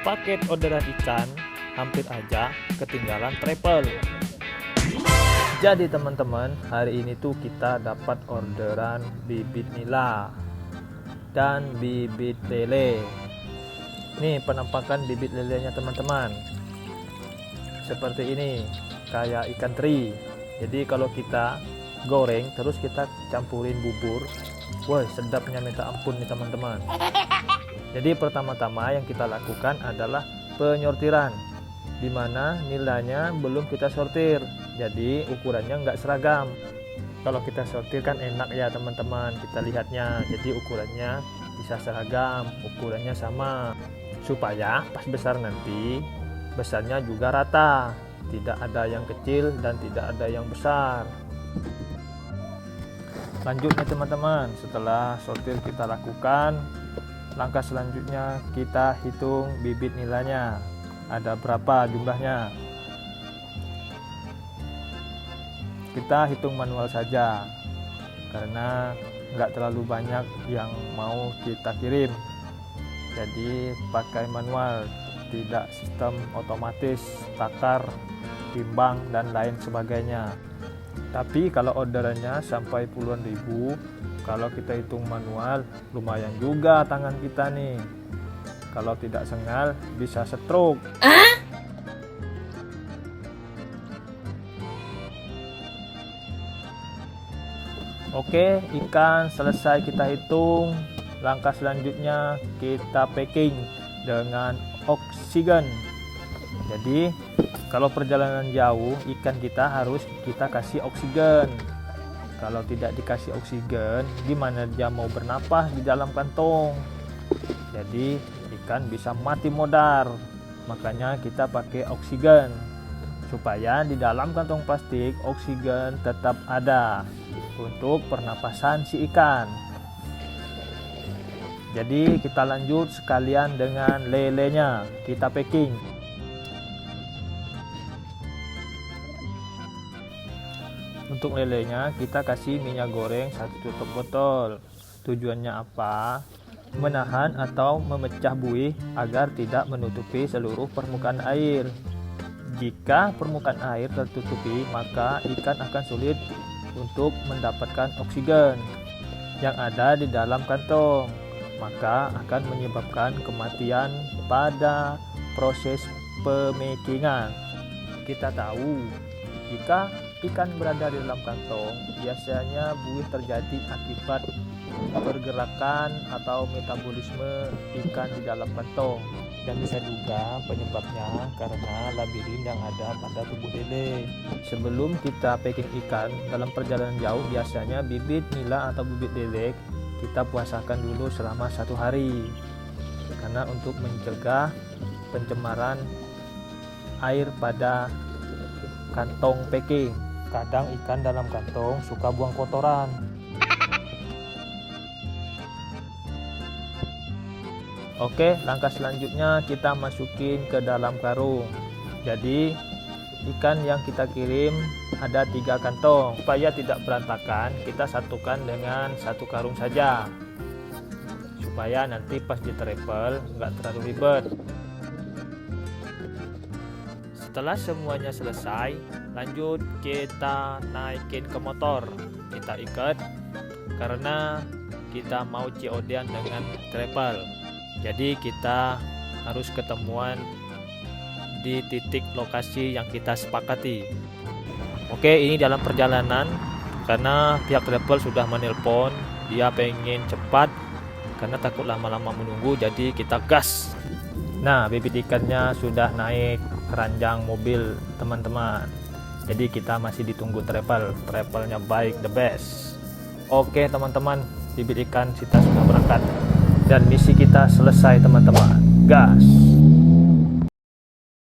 paket orderan ikan hampir aja ketinggalan travel. Jadi teman-teman, hari ini tuh kita dapat orderan bibit nila dan bibit lele. Nih penampakan bibit lelenya teman-teman, seperti ini, kayak ikan teri. Jadi kalau kita goreng terus kita campurin bubur, wah sedapnya minta ampun nih teman-teman. Jadi pertama-tama yang kita lakukan adalah penyortiran, dimana nilainya belum kita sortir, jadi ukurannya nggak seragam. Kalau kita sortir kan enak ya teman-teman, kita lihatnya, jadi ukurannya bisa seragam, ukurannya sama, supaya pas besar nanti besarnya juga rata, tidak ada yang kecil dan tidak ada yang besar. Lanjutnya teman-teman, setelah sortir kita lakukan, langkah selanjutnya kita hitung bibit nilainya, ada berapa jumlahnya. Kita hitung manual saja karena nggak terlalu banyak yang mau kita kirim, jadi pakai manual, tidak sistem otomatis takar, timbang dan lain sebagainya. Tapi kalau orderannya sampai puluhan ribu, kalau kita hitung manual lumayan juga tangan kita nih. Kalau tidak sengal bisa stroke. Oke, ikan selesai kita hitung. Langkah selanjutnya kita packing dengan oksigen. Jadi kalau perjalanan jauh, ikan kita harus kita kasih oksigen. Kalau tidak dikasih oksigen, gimana dia mau bernapas di dalam kantong? Jadi ikan bisa mati modar. Makanya kita pakai oksigen, supaya di dalam kantong plastik oksigen tetap ada untuk pernapasan si ikan. Jadi kita lanjut sekalian dengan lelenya, kita packing. Untuk lelenya kita kasih minyak goreng 1 tutup botol. Tujuannya apa? Menahan atau memecah buih agar tidak menutupi seluruh permukaan air. Jika permukaan air tertutupi, maka ikan akan sulit untuk mendapatkan oksigen yang ada di dalam kantong, maka akan menyebabkan kematian pada proses pemakingan. Kita tahu jika ikan berada di dalam kantong, biasanya buih terjadi akibat pergerakan atau metabolisme ikan di dalam kantong, dan bisa juga penyebabnya karena labirin yang ada pada tubuh lele. Sebelum kita packing ikan dalam perjalanan jauh, biasanya bibit nila atau bibit lele kita puasakan dulu selama 1 hari, karena untuk mencegah pencemaran air pada kantong packing. Kadang ikan dalam kantong suka buang kotoran. Oke, langkah selanjutnya kita masukin ke dalam karung. Jadi ikan yang kita kirim ada 3 kantong. Supaya tidak berantakan, kita satukan dengan 1 karung saja, supaya nanti pas di travel nggak terlalu ribet. Setelah semuanya selesai, lanjut kita naikin ke motor, kita ikat karena kita mau COD-an dengan travel. Jadi kita harus ketemuan di titik lokasi yang kita sepakati. Oke, ini dalam perjalanan, karena pihak travel sudah menelpon, dia pengen cepat karena takut lama-lama menunggu, jadi kita gas. Nah, bibit ikannya sudah naik keranjang mobil teman-teman, jadi kita masih ditunggu travelnya baik, the best. Oke teman-teman, bibit ikan kita sudah berangkat dan misi kita selesai teman-teman, gas.